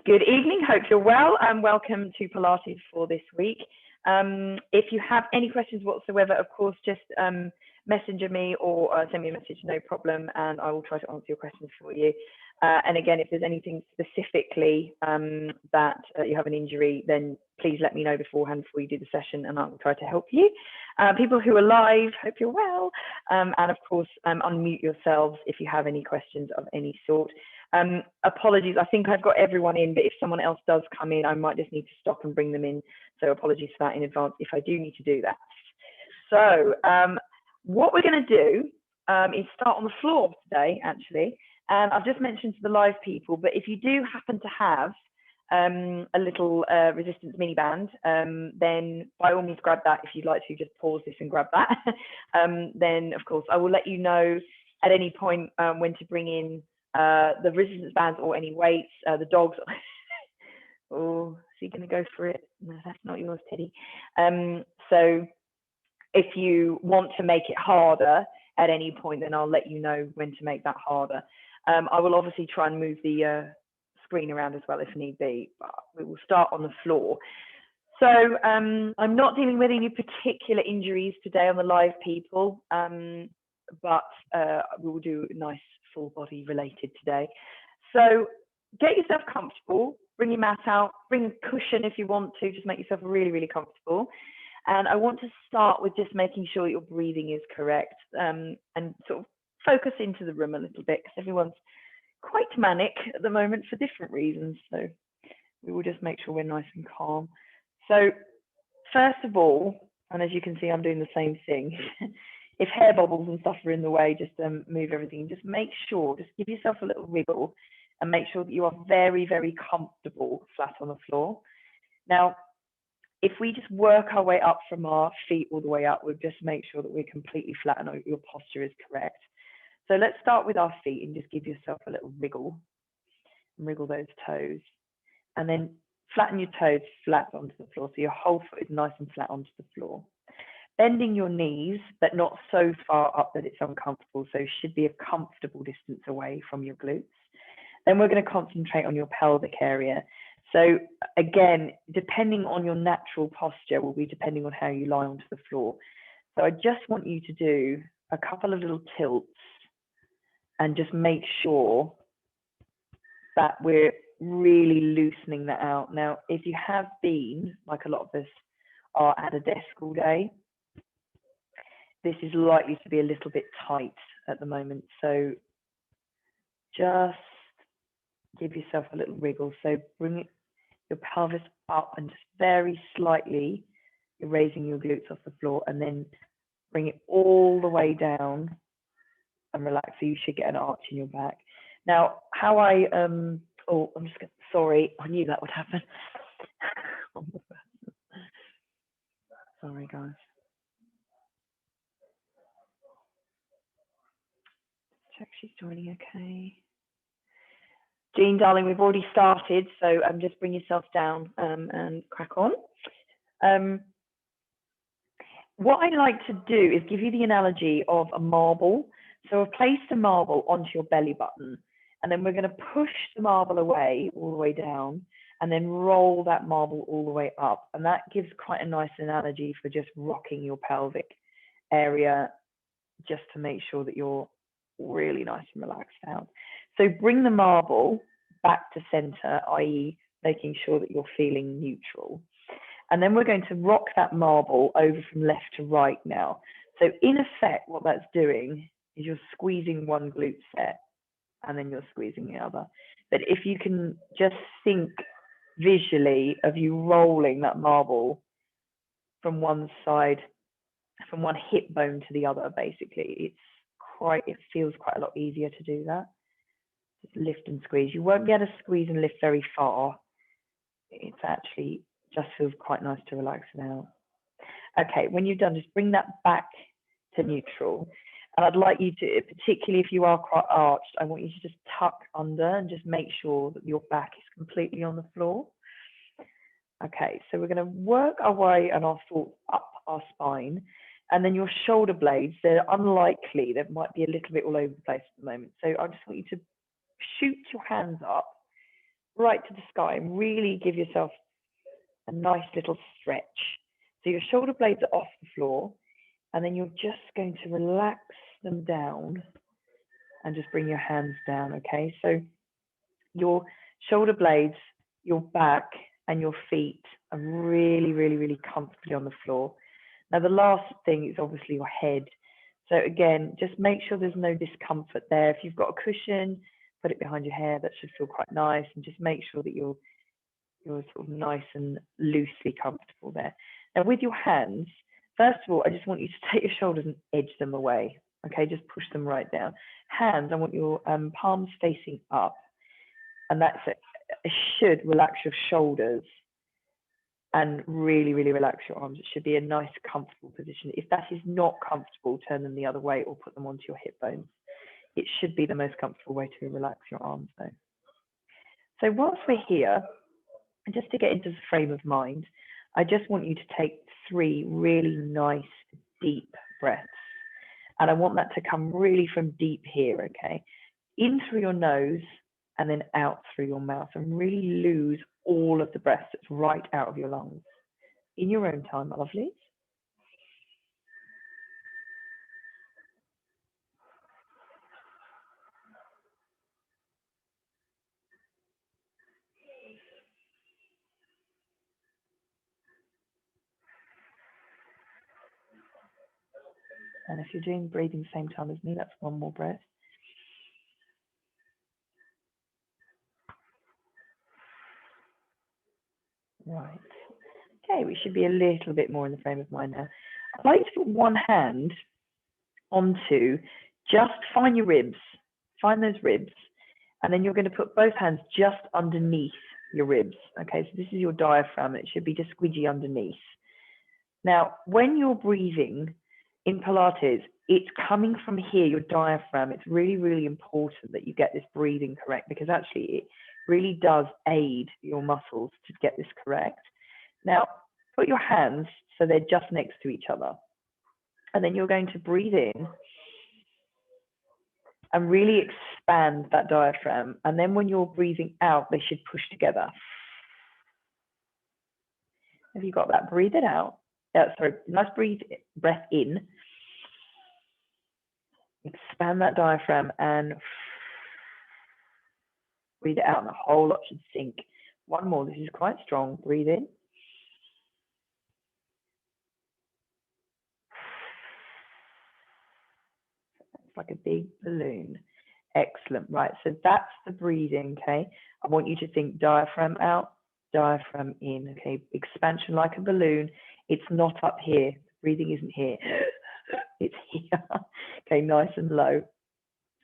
Good evening, hope you're well, and welcome to Pilates for this week. If you have any questions whatsoever, of course, just messenger me or send me a message, no problem, and I will try to answer your questions for you. And again, if there's anything specifically that you have an injury, then please let me know beforehand before you do the session, and I will try to help you. People who are live, hope you're well, and of course, unmute yourselves if you have any questions of any sort. Apologies, I think I've got everyone in, but if someone else does come in, I might just need to stop and bring them in. So apologies for that in advance if I do need to do that. So what we're going to do is start on the floor today, actually. And I've just mentioned to the live people, but if you do happen to have a little resistance mini band, then by all means grab that. If you'd like to, just pause this and grab that. Then, of course, I will let you know at any point when to bring in the resistance bands or any weights. The dogs. Oh, is he going to go for it? No, that's not yours, Teddy. So if you want to make it harder at any point, then I'll let you know when to make that harder. I will obviously try and move the screen around as well if need be, but we will start on the floor. So I'm not dealing with any particular injuries today on the live people, but we will do nice full body related today. So get yourself comfortable, bring your mat out, bring a cushion if you want to, just make yourself really, really comfortable. And I want to start with just making sure your breathing is correct, and sort of focus into the room a little bit, because everyone's quite manic at the moment for different reasons. So we will just make sure we're nice and calm. So first of all, and as you can see, I'm doing the same thing. If hair bubbles and stuff are in the way, just move everything. Just make sure, just give yourself a little wiggle and make sure that you are very, very comfortable flat on the floor. Now, if we just work our way up from our feet all the way up, we'll just make sure that we're completely flat and your posture is correct. So let's start with our feet and just give yourself a little wriggle. Wriggle those toes. And then flatten your toes flat onto the floor. So your whole foot is nice and flat onto the floor. Bending your knees, but not so far up that it's uncomfortable. So should be a comfortable distance away from your glutes. Then we're going to concentrate on your pelvic area. So again, depending on your natural posture will be depending on how you lie onto the floor. So I just want you to do a couple of little tilts and just make sure that we're really loosening that out. Now, if you have been, like a lot of us are, at a desk all day, this is likely to be a little bit tight at the moment. So just give yourself a little wriggle. So bring your pelvis up and just very slightly, you're raising your glutes off the floor, and then bring it all the way down and relax. So you should get an arch in your back. Now, how I, oh, I'm just sorry, I knew that would happen. Sorry, guys. Check she's joining okay. Jean, darling, we've already started, so just bring yourself down and crack on. What I like to do is give you the analogy of a marble. So I've placed a marble onto your belly button, and then we're going to push the marble away, all the way down, and then roll that marble all the way up. And that gives quite a nice analogy for just rocking your pelvic area, just to make sure that you're really nice and relaxed out. So bring the marble back to center, i.e. making sure that you're feeling neutral. And then we're going to rock that marble over from left to right now. So in effect, what that's doing is you're squeezing one glute set and then you're squeezing the other. But if you can just think visually of you rolling that marble from one side, from one hip bone to the other, basically, it feels quite a lot easier to do that. Just lift and squeeze. You won't be able to squeeze and lift very far. It's actually just feels quite nice to relax it out. Okay, when you've done, just bring that back to neutral. And I'd like you to, particularly if you are quite arched, I want you to just tuck under and just make sure that your back is completely on the floor. Okay, so we're going to work our way and our thoughts up our spine. And then your shoulder blades, they're unlikely, they might be a little bit all over the place at the moment. So I just want you to shoot your hands up right to the sky and really give yourself a nice little stretch. So your shoulder blades are off the floor, and then you're just going to relax them down and just bring your hands down, okay? So your shoulder blades, your back, and your feet are really, really, really comfortably on the floor. Now, the last thing is obviously your head. So again, just make sure there's no discomfort there. If you've got a cushion, put it behind your hair. That should feel quite nice. And just make sure that you're sort of nice and loosely comfortable there. Now, with your hands, first of all, I just want you to take your shoulders and edge them away. Okay, just push them right down. Hands, I want your palms facing up, and that's it. It should relax your shoulders and really, really relax your arms. It should be a nice, comfortable position. If that is not comfortable, turn them the other way or put them onto your hip bones. It should be the most comfortable way to relax your arms, though. So whilst we're here, just to get into the frame of mind, I just want you to take 3 really nice, deep breaths. And I want that to come really from deep here, okay? In through your nose and then out through your mouth, and really lose all of the breath that's right out of your lungs. In your own time, my lovelies. And if you're doing breathing the same time as me, that's 1 more breath. Right. Okay, we should be a little bit more in the frame of mind now. I'd like to put one hand onto, just find your ribs, find those ribs, and then you're going to put both hands just underneath your ribs. Okay, so this is your diaphragm. It should be just squidgy underneath. Now, when you're breathing in Pilates, it's coming from here, your diaphragm. It's really, really important that you get this breathing correct, because actually it really does aid your muscles to get this correct. Now, put your hands so they're just next to each other. And then you're going to breathe in and really expand that diaphragm. And then when you're breathing out, they should push together. Have you got that? Breathe it out. Sorry, nice breath in. Expand that diaphragm and breathe it out, and the whole lot should sink. 1 more. This is quite strong. Breathe in. It's like a big balloon. Excellent. Right. So that's the breathing. Okay. I want you to think diaphragm out, diaphragm in. Okay. Expansion like a balloon. It's not up here. Breathing isn't here. It's here. Okay. Nice and low.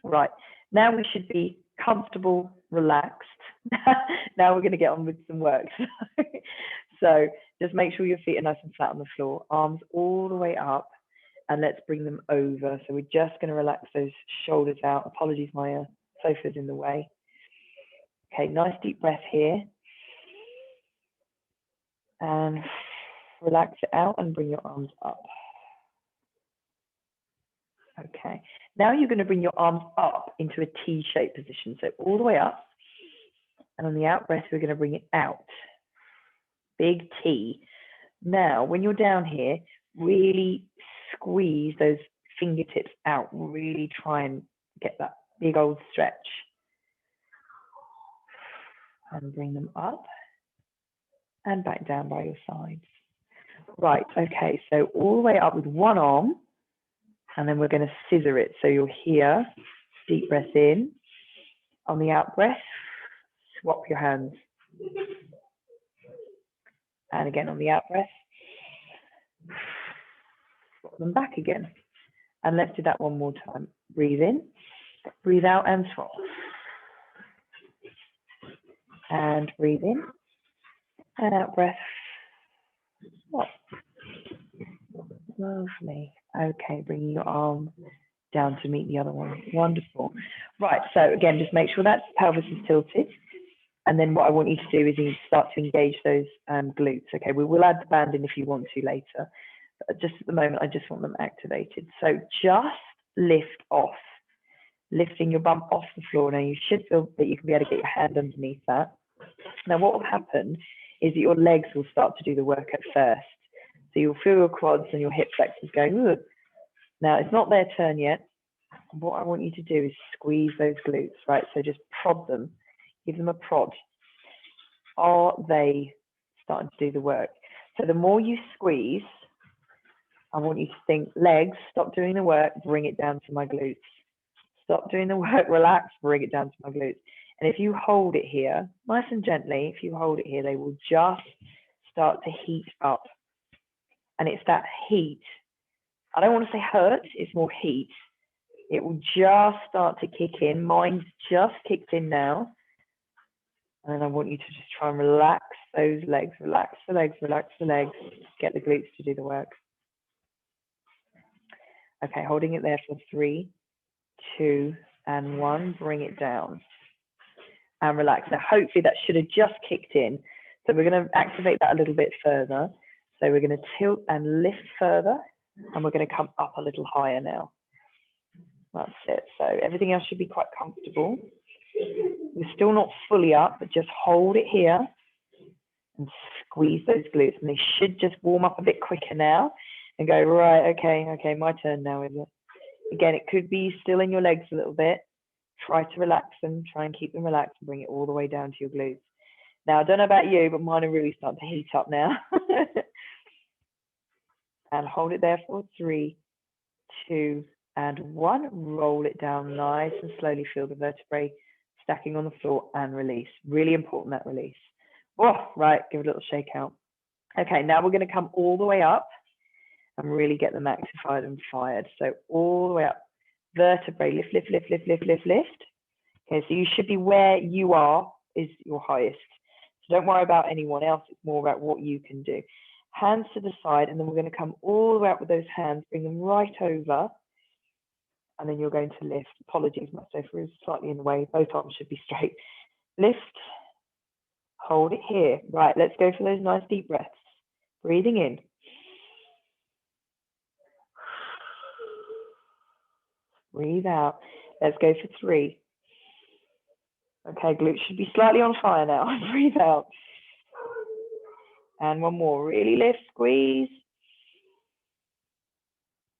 Right. Now we should be comfortable, relaxed. Now we're going to get on with some work. So just make sure your feet are nice and flat on the floor, arms all the way up, and let's bring them over. So we're just going to relax those shoulders out. Apologies, my sofa's in the way. Okay, nice deep breath here. And relax it out and bring your arms up. Okay, now you're going to bring your arms up into a T-shaped position. So all the way up. And on the out breath, we're going to bring it out. Big T. Now, when you're down here, really squeeze those fingertips out. Really try and get that big old stretch. And bring them up and back down by your sides. Right, okay, so all the way up with one arm, and then we're going to scissor it. So you're here, deep breath in. On the out breath, swap your hands. And again on the out breath, swap them back again. And let's do that 1 more time. Breathe in, breathe out and swap. And breathe in, and out breath, swap. Lovely. Okay, bringing your arm down to meet the other one. Wonderful. Right, so again, just make sure that pelvis is tilted. And then what I want you to do is you start to engage those glutes. Okay, we will add the band in if you want to later. But just at the moment, I just want them activated. So just lift off, lifting your bum off the floor. Now you should feel that you can be able to get your hand underneath that. Now, what will happen is that your legs will start to do the work at first. So you'll feel your quads and your hip flexors going, ugh. Now, it's not their turn yet. What I want you to do is squeeze those glutes, right? So just prod them, give them a prod. Are they starting to do the work? So the more you squeeze, I want you to think, legs, stop doing the work, bring it down to my glutes. Stop doing the work, relax, bring it down to my glutes. And if you hold it here, nice and gently, if you hold it here, they will just start to heat up. And it's that heat. I don't want to say hurt, it's more heat. It will just start to kick in. Mine's just kicked in now. And then I want you to just try and relax those legs, relax the legs, relax the legs, get the glutes to do the work. Okay, holding it there for 3, 2, and 1, bring it down. And relax. Now, hopefully that should have just kicked in. So we're going to activate that a little bit further. So we're going to tilt and lift further, and we're going to come up a little higher now. That's it. So everything else should be quite comfortable. We're still not fully up, but just hold it here and squeeze those glutes. And they should just warm up a bit quicker now and go, right, okay, my turn now, is it? Again, it could be still in your legs a little bit. Try to relax them, try and keep them relaxed and bring it all the way down to your glutes. Now, I don't know about you, but mine are really starting to heat up now. And hold it there for 3, 2, and 1. Roll it down nice and slowly. Feel the vertebrae stacking on the floor and release. Really important, that release. Oh, right, give it a little shake out. Okay, now we're going to come all the way up and really get them activated and fired. So all the way up. Vertebrae, lift, lift, lift, lift, lift, lift, lift. Okay, so you should be where you are is your highest. So don't worry about anyone else. It's more about what you can do. Hands to the side, and then we're going to come all the way up with those hands, bring them right over, and then you're going to lift. Apologies, my sofa is slightly in the way. Both arms should be straight. Lift, hold it here. Right, let's go for those nice deep breaths. Breathing in. Breathe out. Let's go for 3. Okay, glutes should be slightly on fire now. Breathe out. And 1 more. Really lift, squeeze.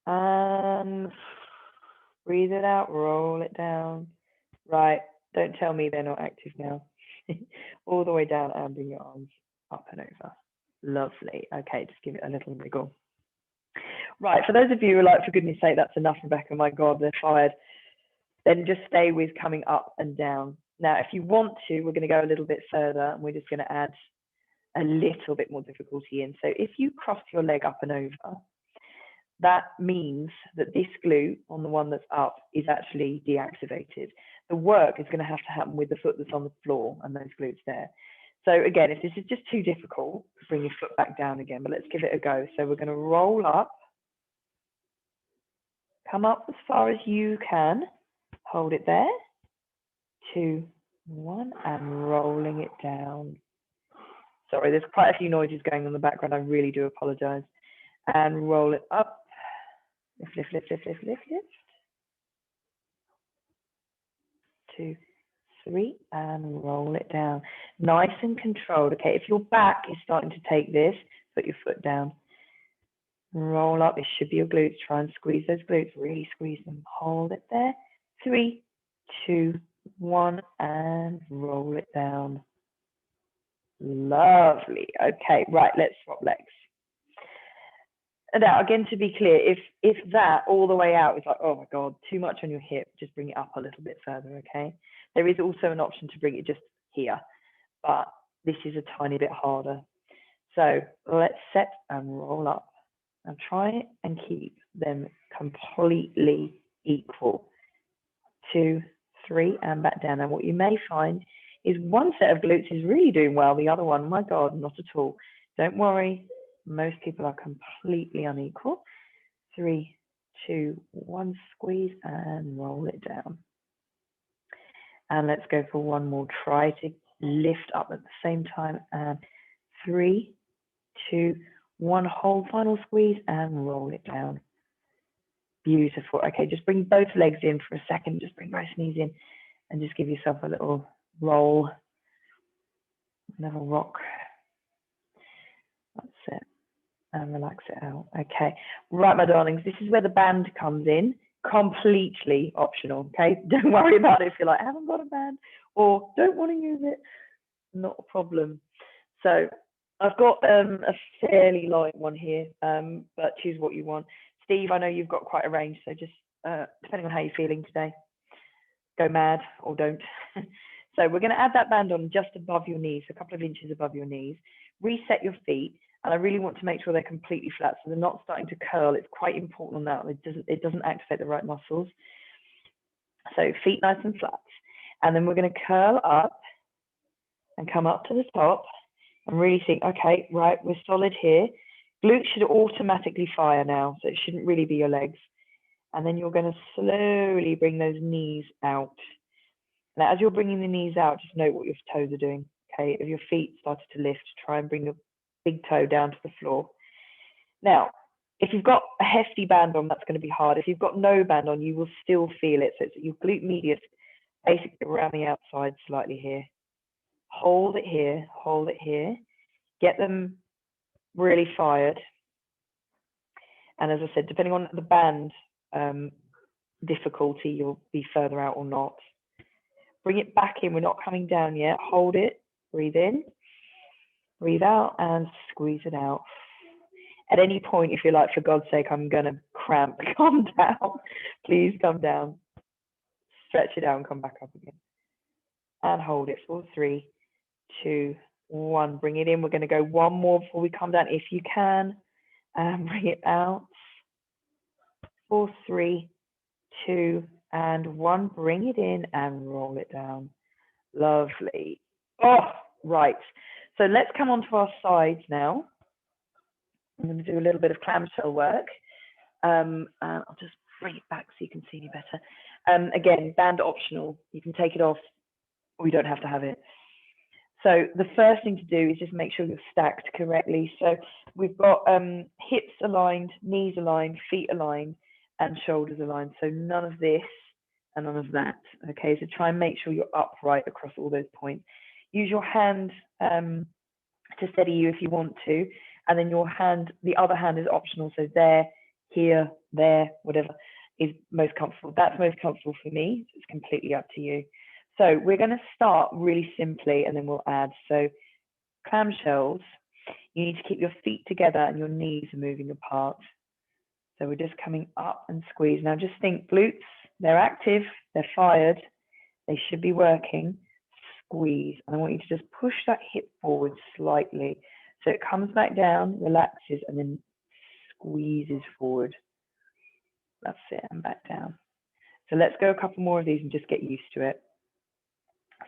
And breathe it out, roll it down. Right, don't tell me they're not active now. All the way down and bring your arms up and over. Lovely. Okay, just give it a little wriggle. Right, for those of you who are like, for goodness sake, that's enough, Rebecca, my God, they're fired. Then just stay with coming up and down. Now, if you want to, we're going to go a little bit further, and we're just going to add a little bit more difficulty in. So if you cross your leg up and over, that means that this glute on the one that's up is actually deactivated. The work is going to have to happen with the foot that's on the floor and those glutes there. So again, if this is just too difficult, bring your foot back down again, but let's give it a go. So we're going to roll up, come up as far as you can, hold it there, 2, 1, and rolling it down. Sorry, there's quite a few noises going on in the background. I really do apologize. And roll it up. Lift, lift, lift, lift, lift, lift, lift. 2, 3, and roll it down. Nice and controlled. Okay, if your back is starting to take this, put your foot down. Roll up. It should be your glutes. Try and squeeze those glutes. Really squeeze them. Hold it there. 3, 2, 1, and roll it down. Lovely. Okay, right, let's swap legs. And now, again, to be clear, if that all the way out is like, oh my God, too much on your hip, just bring it up a little bit further, okay? There is also an option to bring it just here, but this is a tiny bit harder. So let's set and roll up and try and keep them completely equal. 2, 3, and back down. And what you may find is one set of glutes is really doing well, the other one, my God, not at all. Don't worry. Most people are completely unequal. 3, 2, 1, squeeze and roll it down. And let's go for 1 more. Try to lift up at the same time. And 3, 2, 1, hold, final squeeze and roll it down. Beautiful. Okay, just bring both legs in for a second. Just bring both knees in and just give yourself a little roll. and have a rock. That's it. And relax it out. Okay. Right, my darlings, this is where the band comes in. Completely optional. Okay. Don't worry about it if you're like, I haven't got a band or don't want to use it. Not a problem. So I've got a fairly light one here, but choose what you want. Steve, I know you've got quite a range, so just depending on how you're feeling today, go mad or don't. So we're going to add that band on just above your knees, a couple of inches above your knees. Reset your feet, and I really want to make sure they're completely flat, so they're not starting to curl. It's quite important on that. It doesn't activate the right muscles. So feet nice and flat, and then we're going to curl up and come up to the top and really think, okay, right, we're solid here. Glutes should automatically fire now, so it shouldn't really be your legs. And then you're going to slowly bring those knees out. Now, as you're bringing the knees out, just note what your toes are doing. Okay, if your feet started to lift, try and bring your big toe down to the floor. Now, if you've got a hefty band on, that's going to be hard. If you've got no band on, you will still feel it. So it's your glute medius, basically around the outside slightly here. Hold it here, hold it here. Get them really fired. And as I said, depending on the band difficulty, you'll be further out or not. Bring it back in. We're not coming down yet. Hold it. Breathe in. Breathe out and squeeze it out. At any point, if you're like, for God's sake, I'm going to cramp, calm down. Please come down. Stretch it out and come back up again. And hold it for 3, 2, 1. Bring it in. We're going to go one more before we come down, if you can. And bring it out. 4, 3, 2, and 1. Bring it in and roll it down. Lovely. Oh, right. So let's come onto our sides now. I'm going to do a little bit of clamshell work. And I'll just bring it back so you can see me better. Again, band optional. You can take it off or you don't have to have it. So the first thing to do is just make sure you're stacked correctly. So we've got hips aligned, knees aligned, feet aligned, and shoulders aligned. So none of this and none of that. Okay, so try and make sure you're upright across all those points. Use your hand to steady you if you want to, and then your hand, the other hand is optional. So there, here, there, whatever is most comfortable. That's most comfortable for me. It's completely up to you. So we're going to start really simply, and then we'll add. So clamshells, you need to keep your feet together and your knees are moving apart. So we're just coming up and squeeze. Now just think glutes, they're active, they're fired, they should be working. Squeeze. And I want you to just push that hip forward slightly. So it comes back down, relaxes, and then squeezes forward. That's it, and back down. So let's go a couple more of these and just get used to it.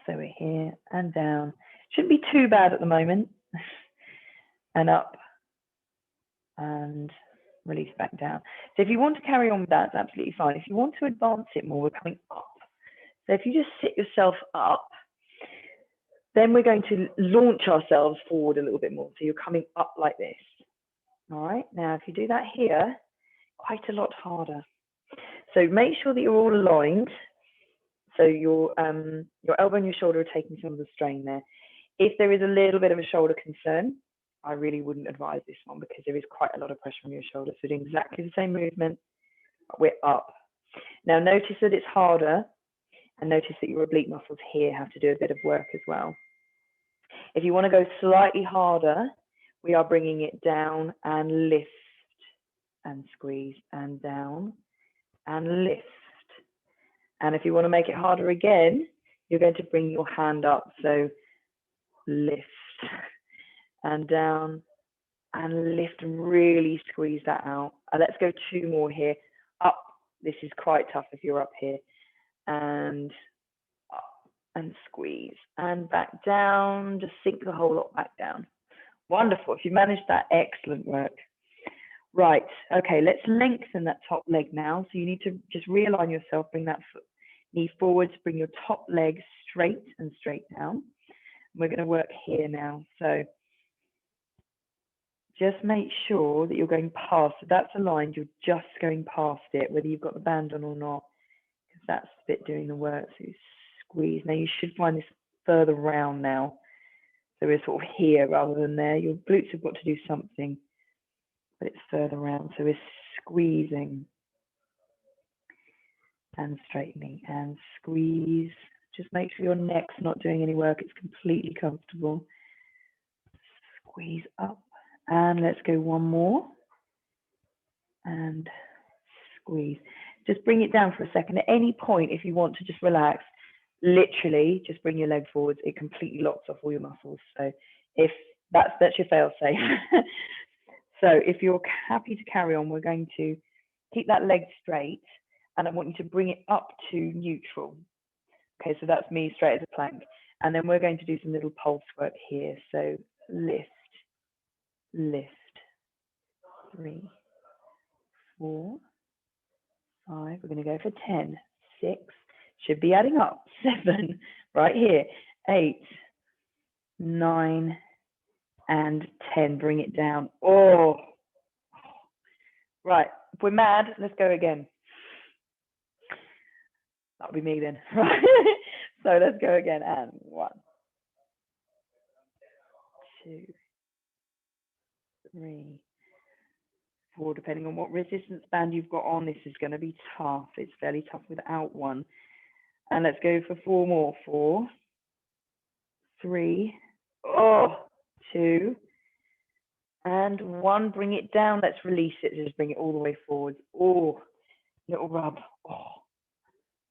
So we're here and down. Shouldn't be too bad at the moment. And up and release back down. So if you want to carry on with that, it's absolutely fine. If you want to advance it more, we're coming up. So if you just sit yourself up, then we're going to launch ourselves forward a little bit more. So you're coming up like this. All right. Now, if you do that here, quite a lot harder. So make sure that you're all aligned. So your elbow and your shoulder are taking some of the strain there. If there is a little bit of a shoulder concern, I really wouldn't advise this one because there is quite a lot of pressure on your shoulder. So doing exactly the same movement, but we're up. Now notice that it's harder, and notice that your oblique muscles here have to do a bit of work as well. If you want to go slightly harder, we are bringing it down and lift and squeeze and down and lift. And if you want to make it harder again, you're going to bring your hand up. So lift and down and lift and really squeeze that out. Let's go 2 more here. Up. This is quite tough if you're up here. And up and squeeze and back down. Just sink the whole lot back down. Wonderful. If you managed that, excellent work. Right. Okay, let's lengthen that top leg now. So you need to just realign yourself, bring that knee forwards, bring your top leg straight and straight down. We're going to work here now. So just make sure that you're going past. So that's aligned. You're just going past it, whether you've got the band on or not, because that's the bit doing the work. So you squeeze. Now you should find this further round now. So we're sort of here rather than there. Your glutes have got to do something, but it's further around. So we're squeezing and straightening and squeeze. Just make sure your neck's not doing any work. It's completely comfortable. Squeeze up. And let's go one more. And squeeze. Just bring it down for a second. At any point, if you want to just relax, literally just bring your leg forwards. It completely locks off all your muscles. So if that's your fail safe. So if you're happy to carry on, we're going to keep that leg straight, and I want you to bring it up to neutral. Okay, so that's me straight as a plank. And then we're going to do some little pulse work here. So lift, lift, 3, 4, 5. We're going to go for 10, 6, should be adding up, 7, right here, 8, 9, and 10. Bring it down. Oh, right. If we're mad, let's go again. That'll be me then, right? So let's go again. And 1, 2, 3, 4. Depending on what resistance band you've got on, this is going to be tough. It's fairly tough without one. And let's go for 4 more. 4, 3, 2, and 1. Bring it down. Let's release it. Just bring it all the way forward. Oh, little rub. Oh,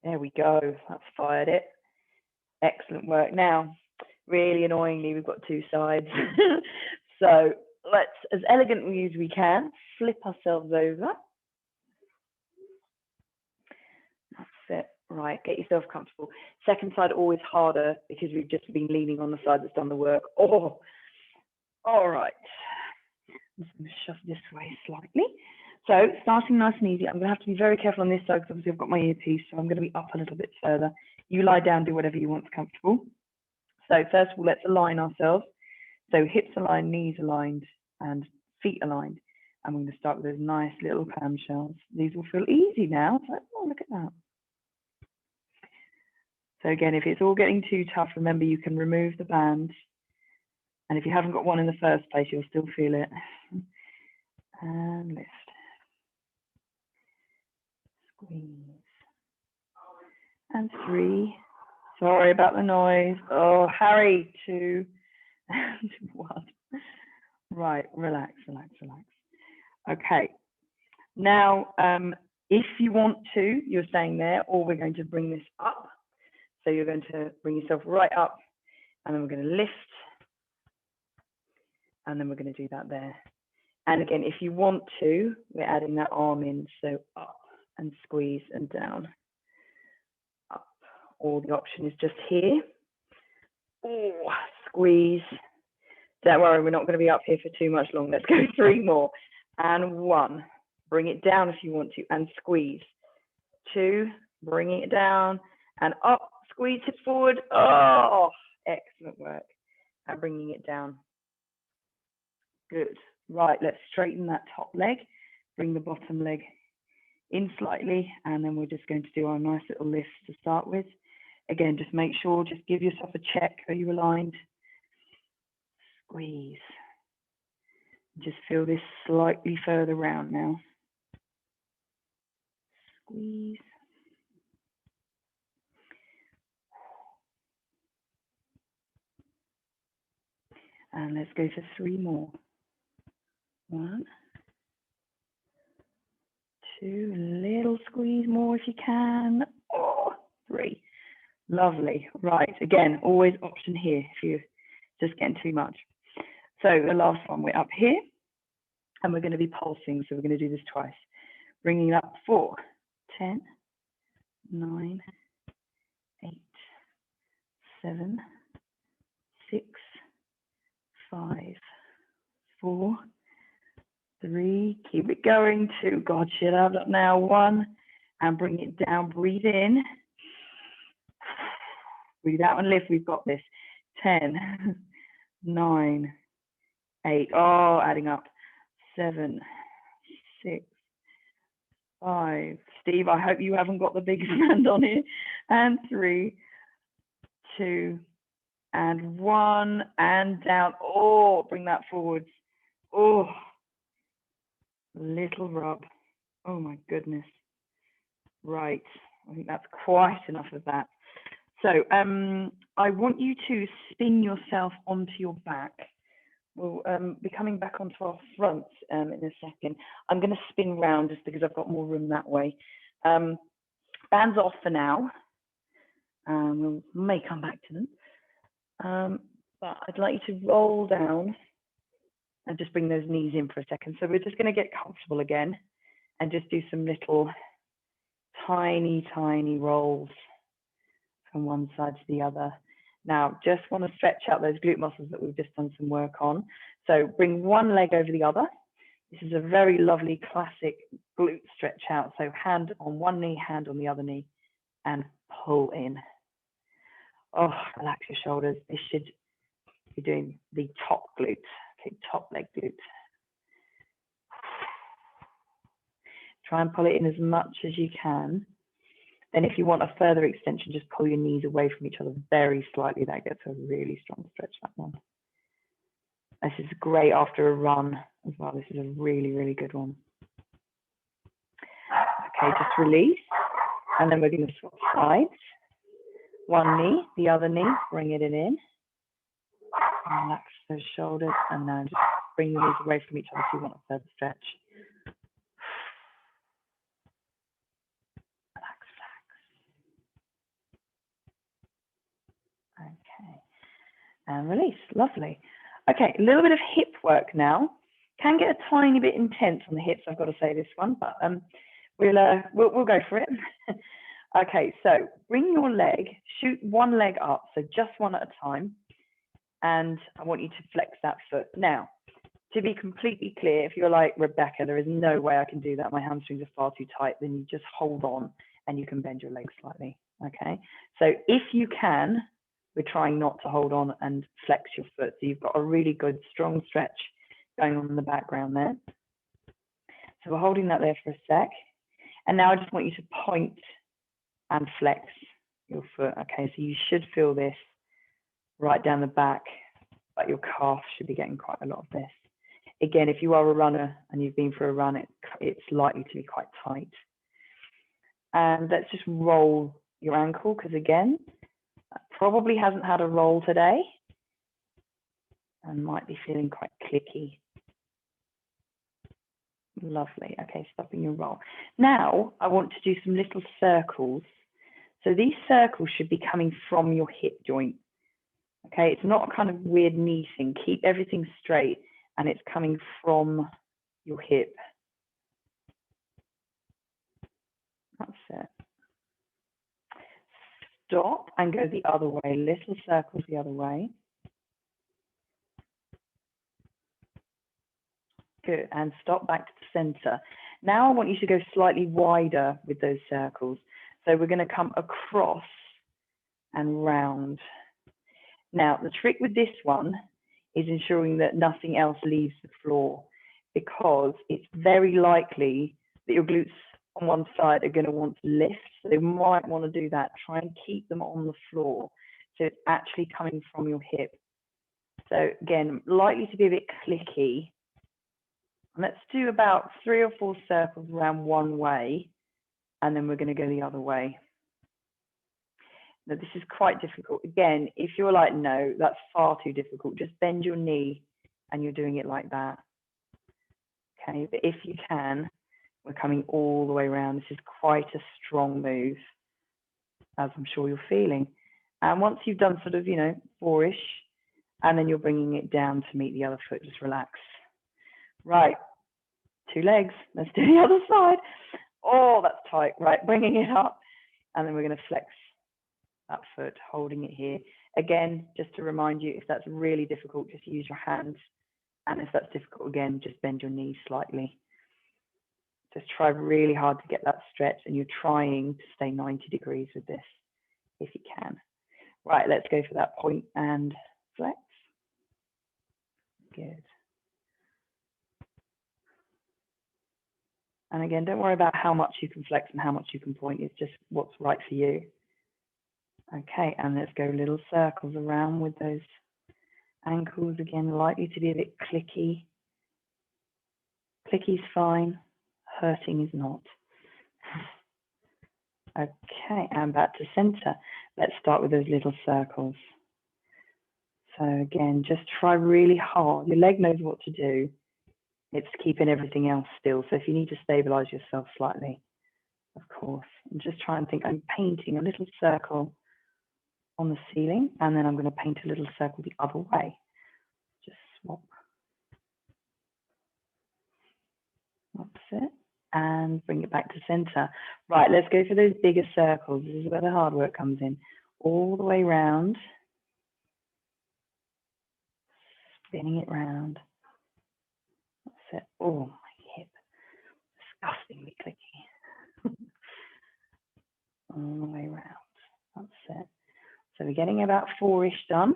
there we go. That's fired it. Excellent work. Now, really annoyingly, we've got 2 sides. So let's, as elegantly as we can, flip ourselves over. That's it. Right, get yourself comfortable. Second side always harder because we've just been leaning on the side that's done the work. Oh, all right. I'm just going to shove this way slightly. So starting nice and easy. I'm going to have to be very careful on this side because obviously I've got my earpiece, so I'm going to be up a little bit further. You lie down, do whatever you want's comfortable. So first of all, let's align ourselves. So hips aligned, knees aligned, and feet aligned. And we're going to start with those nice little clamshells. These will feel easy now. So, oh, look at that. So again, if it's all getting too tough, remember you can remove the band. And if you haven't got one in the first place, you'll still feel it. And lift. Squeeze. And 3. Sorry about the noise. Oh, Harry, 2 and 1. Right, relax, relax, relax. Okay. Now, if you want to, you're staying there, or we're going to bring this up. So you're going to bring yourself right up, and then we're going to lift, and then we're going to do that there. And again, if you want to, we're adding that arm in, so up and squeeze and down, up. Or the option is just here. Oh, squeeze. Don't worry, we're not going to be up here for too much long. Let's go 3 more. And 1. Bring it down if you want to, and squeeze. 2, bringing it down, and up. Squeeze it forward. Oh, excellent work. And bringing it down. Good. Right, let's straighten that top leg. Bring the bottom leg in slightly, and then we're just going to do our nice little lifts to start with. Again, just make sure, just give yourself a check. Are you aligned? Squeeze. Just feel this slightly further round now. Squeeze. And let's go for 3 more. 1, 2, little squeeze more if you can. Oh, 3. Lovely. Right, again, always option here if you're just getting too much. So the last one, we're up here, and we're going to be pulsing, so we're going to do this twice. Bringing it up 4, 10, 9, 8, 7, 6, 5, 4, 3, keep it going, 2, God, shit out now, 1, and bring it down, breathe in, breathe out and lift, we've got this, 10, 9, 8, oh, adding up, 7, 6, 5, Steve, I hope you haven't got the biggest hand on here, and 3, 2, And one, and down. Oh, bring that forwards. Oh, little rub. Oh my goodness. Right, I think that's quite enough of that. So I want you to spin yourself onto your back. We'll be coming back onto our front in a second. I'm going to spin round just because I've got more room that way. Bands off for now. We may come back to them. But I'd like you to roll down and just bring those knees in for a second. So we're just going to get comfortable again and just do some little tiny, tiny rolls from one side to the other. Now, just want to stretch out those glute muscles that we've just done some work on. So bring one leg over the other. This is a very lovely classic glute stretch out. So hand on one knee, hand on the other knee, and pull in. Oh, relax your shoulders. This should be doing the top glute. Okay, top leg glute. Try and pull it in as much as you can. Then if you want a further extension, just pull your knees away from each other very slightly. That gets a really strong stretch, that one. This is great after a run as well. This is a really, really good one. Okay, just release. And then we're going to swap sides. One knee, the other knee, bring it in. Relax those shoulders, and now just bring the knees away from each other if you want a further stretch. Okay, and release. Lovely. Okay, a little bit of hip work now. Can get a tiny bit intense on the hips, I've got to say, this one, but we'll go for it. Okay, so bring your leg, shoot one leg up, so just one at a time, and I want you to flex that foot. Now, to be completely clear, if you're like, Rebecca, there is no way I can do that, my hamstrings are far too tight, then you just hold on and you can bend your legs slightly, okay? So if you can, we're trying not to hold on and flex your foot. So you've got a really good, strong stretch going on in the background there. So we're holding that there for a sec. And now I just want you to point and flex your foot. Okay, so you should feel this right down the back, but your calf should be getting quite a lot of this. Again, if you are a runner and you've been for a run, it's likely to be quite tight. And let's just roll your ankle, because again, probably hasn't had a roll today and might be feeling quite clicky. Lovely. Okay, stopping your roll. Now I want to do some little circles. So these circles should be coming from your hip joint. Okay, it's not a kind of weird knee thing. Keep everything straight and it's coming from your hip. That's it. Stop and go the other way. Little circles the other way. Good, and stop back to the center. Now I want you to go slightly wider with those circles. So we're going to come across and round. Now, the trick with this one is ensuring that nothing else leaves the floor, because it's very likely that your glutes on one side are going to want to lift. So they might want to do that. Try and keep them on the floor. So it's actually coming from your hip. So again, likely to be a bit clicky. Let's do about 3 or 4 circles around one way, and then we're going to go the other way. Now, this is quite difficult. Again, if you're like, no, that's far too difficult, just bend your knee and you're doing it like that. Okay, but if you can, we're coming all the way around. This is quite a strong move, as I'm sure you're feeling. And once you've done sort of, 4-ish, and then you're bringing it down to meet the other foot, just relax. Right, 2 legs. Let's do the other side. Oh, that's tight. Right, bringing it up. And then we're going to flex that foot, holding it here. Again, just to remind you, if that's really difficult, just use your hands. And if that's difficult, again, just bend your knees slightly. Just try really hard to get that stretch, and you're trying to stay 90 degrees with this, if you can. Right, let's go for that point and flex. Good. And again, don't worry about how much you can flex and how much you can point. It's just what's right for you. Okay, and let's go little circles around with those ankles again, likely to be a bit clicky. Clicky's fine, hurting is not. Okay, and back to center. Let's start with those little circles. So again, just try really hard. Your leg knows what to do. It's keeping everything else still. So if you need to stabilize yourself slightly, of course, and just try and think, I'm painting a little circle on the ceiling, and then I'm going to paint a little circle the other way. Just swap. That's it. And bring it back to center. Right, let's go for those bigger circles. This is where the hard work comes in. All the way round. Spinning it round. That's it. Oh, my hip. Disgustingly clicky. All the way round. That's it. So we're getting about 4-ish done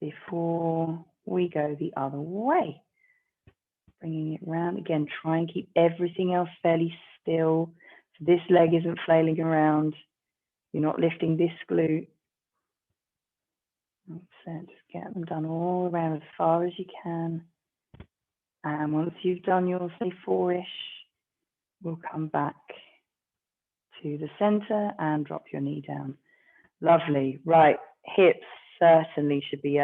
before we go the other way. Bringing it round again, try and keep everything else fairly still. So this leg isn't flailing around. You're not lifting this glute. That's it. Just get them done all around as far as you can. And once you've done your, say, 4-ish, we'll come back to the center and drop your knee down. Lovely. Right, hips certainly should be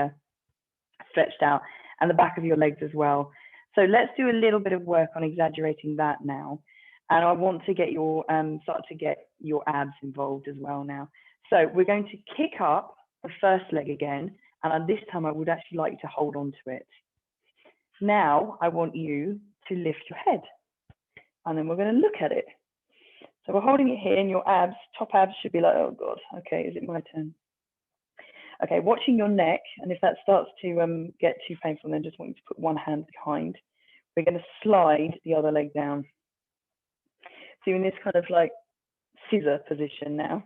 stretched out, and the back of your legs as well. So let's do a little bit of work on exaggerating that now. And I want to get your start to get your abs involved as well now. So we're going to kick up the first leg again, and this time I would actually like you to hold on to it. Now I want you to lift your head, and then we're going to look at it. So we're holding it here, and your abs, top abs should be like, oh God, okay, is it my turn? Okay, watching your neck, and if that starts to get too painful, then just want you to put one hand behind. We're going to slide the other leg down. So you're in this kind of like scissor position now.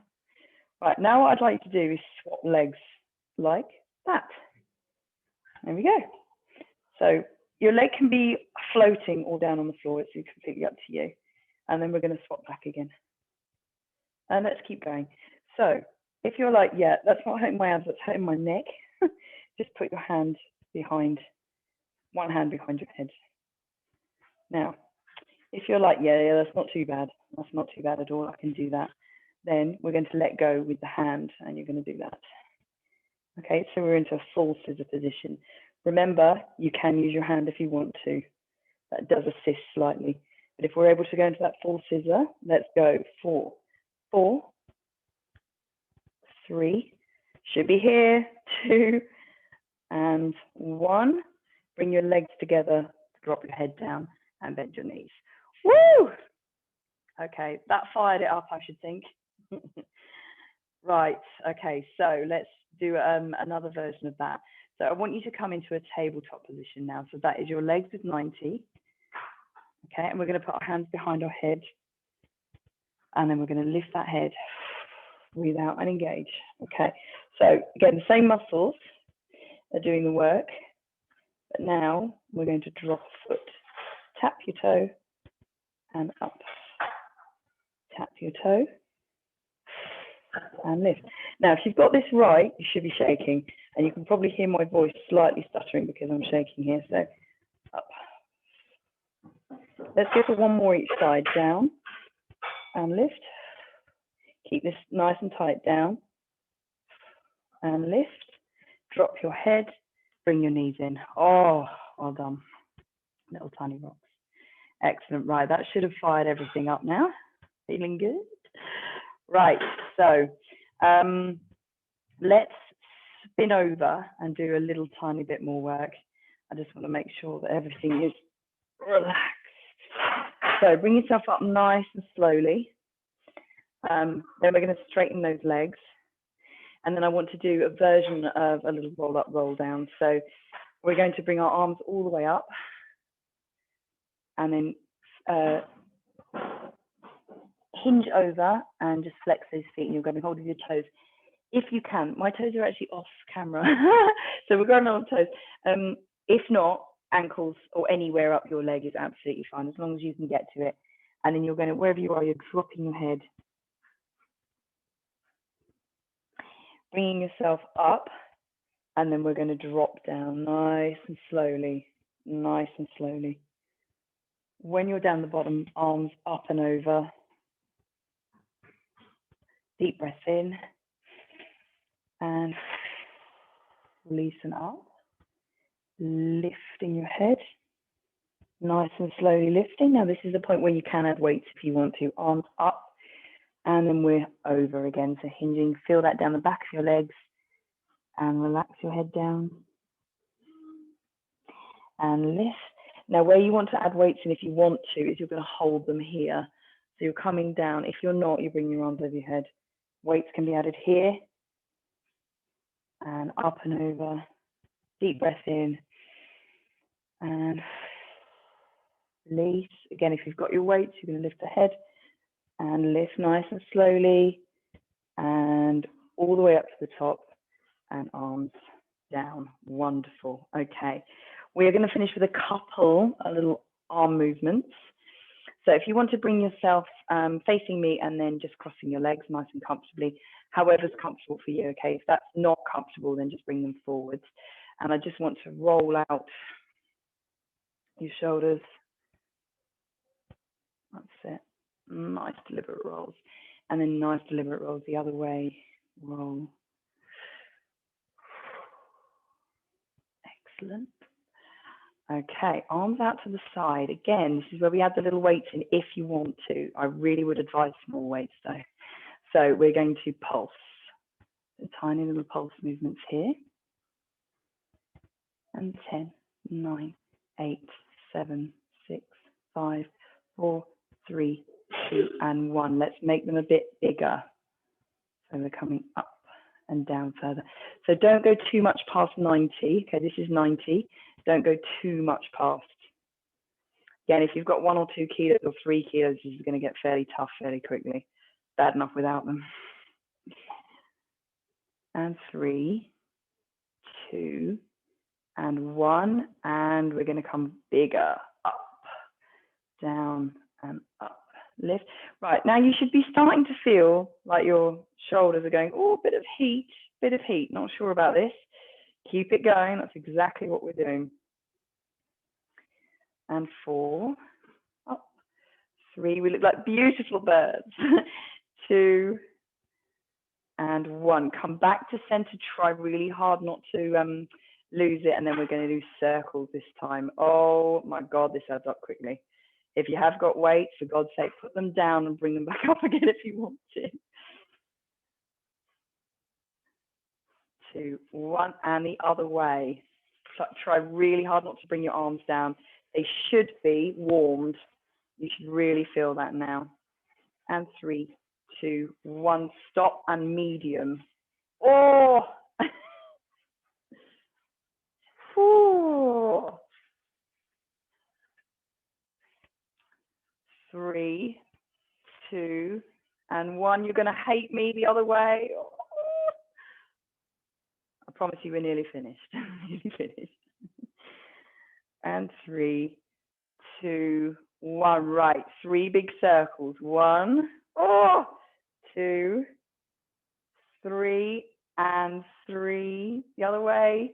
Right, now what I'd like you to do is swap legs like that. There we go. So your leg can be floating all down on the floor. It's completely up to you. And then we're going to swap back again. And let's keep going. So if you're like, yeah, that's not hurting my abs, that's hurting my neck, just put your hand behind, one hand behind your head. Now, if you're like, yeah, that's not too bad, that's not too bad at all, I can do that, then we're going to let go with the hand, and you're going to do that. Okay, so we're into a full scissor position. Remember, you can use your hand if you want to. That does assist slightly. But if we're able to go into that full scissor, let's go. 4, 4, 3, should be here, 2, and 1. Bring your legs together, drop your head down, and bend your knees. Woo! Okay, that fired it up, I should think. Right, okay, so let's do another version of that. So I want you to come into a tabletop position now. So that is your legs with 90. Okay, and we're going to put our hands behind our head. And then we're going to lift that head, breathe out and engage. Okay, so again, the same muscles are doing the work. But now we're going to drop a foot, tap your toe, and up. Tap your toe, and lift. Now, if you've got this right, you should be shaking. And you can probably hear my voice slightly stuttering because I'm shaking here. So up. Let's go for one more each side. Down and lift. Keep this nice and tight. Down and lift. Drop your head. Bring your knees in. Oh, well done. Little tiny rocks. Excellent. Right, that should have fired everything up now. Feeling good? Right, so let's spin over and do a little tiny bit more work. I just want to make sure that everything is relaxed. So bring yourself up nice and slowly. Then we're going to straighten those legs. And then I want to do a version of a little roll up, roll down. So we're going to bring our arms all the way up. And then hinge over and just flex those feet. And you're going to hold your toes. If you can, my toes are actually off camera. So we're going on toes. If not, ankles or anywhere up your leg is absolutely fine, as long as you can get to it. And then you're going to, wherever you are, you're dropping your head. bringing yourself up, and then we're going to drop down nice and slowly, nice and slowly. When you're down the bottom, arms up and over. Deep breath in and releasing up. Lifting your head, nice and slowly lifting. Now this is the point where you can add weights if you want to. Arms up, and then we're over again. So hinging, feel that down the back of your legs, and relax your head down. And lift. Now where you want to add weights in, if you want to, is you're going to hold them here. So you're coming down. If you're not, you bring your arms over your head. Weights can be added here, and up and over. Deep breath in, and release. Again, if you've got your weights, you're going to lift the head and lift nice and slowly and all the way up to the top and arms down. Wonderful. Okay, we're going to finish with a little arm movements. So if you want to bring yourself facing me and then just crossing your legs nice and comfortably, however's comfortable for you, okay? If that's not comfortable, then just bring them forwards. And I just want to roll out your shoulders. That's it. Nice deliberate rolls. And then nice deliberate rolls the other way. Roll. Excellent. Okay, arms out to the side. Again, this is where we add the little weights in if you want to. I really would advise small weights though. So we're going to pulse. The tiny little pulse movements here. And 10, 9, 8, 7, 6, 5, 4, 3, 2, and 1. Let's make them a bit bigger. So we're coming up and down further. So don't go too much past 90. Okay, this is 90. Don't go too much past. Again, if you've got 1 or 2 kilos or 3 kilos, this is going to get fairly tough fairly quickly. Bad enough without them. And 3, 2, and 1. And we're going to come bigger. Up, down, and up. Lift. Right, now you should be starting to feel like your shoulders are going, oh, bit of heat, not sure about this. Keep it going, that's exactly what we're doing. And 4, up, 3, we look like beautiful birds. 2, and 1, come back to center, try really hard not to lose it, and then we're going to do circles this time. Oh my God, this adds up quickly. If you have got weights, for God's sake, put them down and bring them back up again if you want to. 2, 1, and the other way. Try really hard not to bring your arms down. They should be warmed. You should really feel that now. And 3, 2, 1, stop, and medium. Oh! Ooh. 3, 2, and 1. You're going to hate me the other way. Oh. I promise you we're nearly finished. Nearly finished. And 3, 2, 1. Right, 3 big circles. 1, 2, 3, and 3. The other way.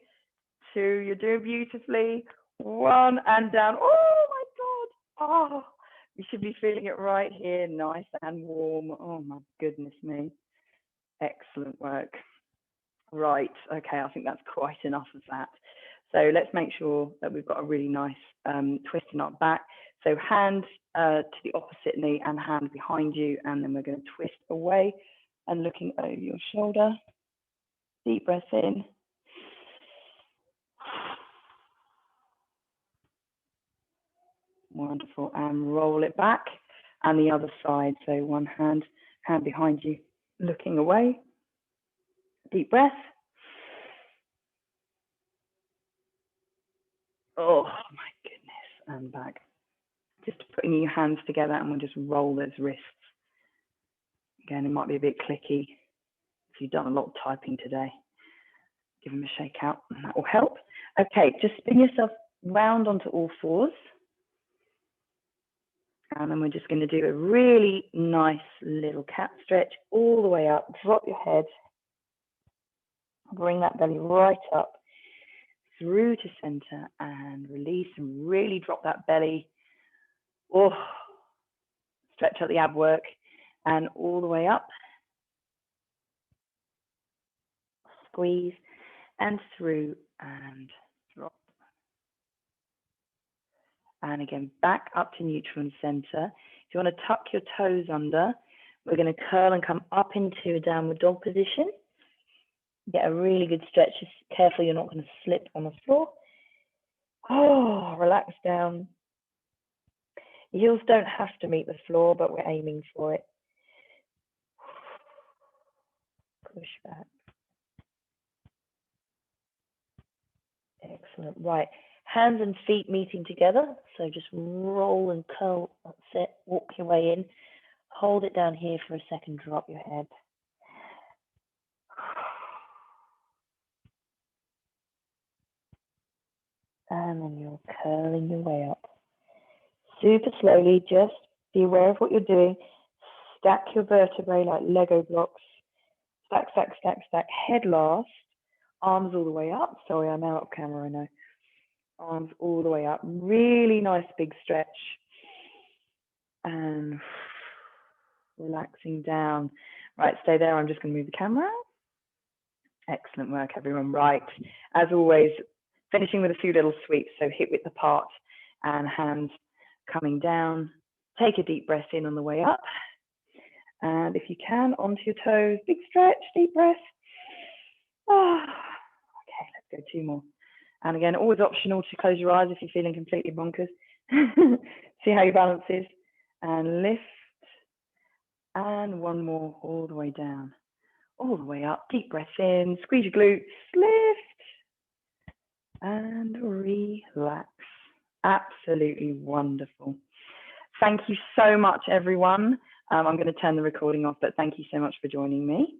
2. You're doing beautifully. 1, and down. Oh my God. Oh, you should be feeling it right here. Nice and warm. Oh my goodness me. Excellent work. Right, okay, I think that's quite enough of that. So let's make sure that we've got a really nice twist in our back. So hand to the opposite knee and hand behind you, and then we're going to twist away and looking over your shoulder. Deep breath in. Wonderful, and roll it back. And the other side, so one hand behind you, looking away. Deep breath. Oh my goodness, and back. Just putting your hands together, and we'll just roll those wrists. Again, it might be a bit clicky if you've done a lot of typing today. Give them a shake out, and that will help. Okay, just spin yourself round onto all fours. And then we're just going to do a really nice little cat stretch all the way up. Drop your head. Bring that belly right up through to center and release, and really drop that belly. Oh, stretch out the ab work and all the way up. Squeeze and through and drop. And again, back up to neutral and center. If you want to tuck your toes under, we're going to curl and come up into a downward dog position. Get a really good stretch. Just careful you're not going to slip on the floor. Oh, relax down. The heels don't have to meet the floor, but we're aiming for it. Push back. Excellent. Right. Hands and feet meeting together. So just roll and curl. That's it. Walk your way in. Hold it down here for a second. Drop your head. And then you're curling your way up. Super slowly. Just be aware of what you're doing. Stack your vertebrae like Lego blocks. Stack, stack, stack, stack. Head last. Arms all the way up. Sorry, I'm out of camera, I know. Arms all the way up. Really nice big stretch. And relaxing down. Right, stay there. I'm just going to move the camera. Excellent work, everyone. Right, as always, finishing with a few little sweeps. So hip width apart and hands coming down. Take a deep breath in on the way up. And if you can, onto your toes. Big stretch, deep breath. Okay, let's go 2 more. And again, always optional to close your eyes if you're feeling completely bonkers. See how your balance is. And lift. And 1 more all the way down. All the way up. Deep breath in. Squeeze your glutes. Lift. And relax. Absolutely wonderful. Thank you so much, everyone. I'm going to turn the recording off, but thank you so much for joining me.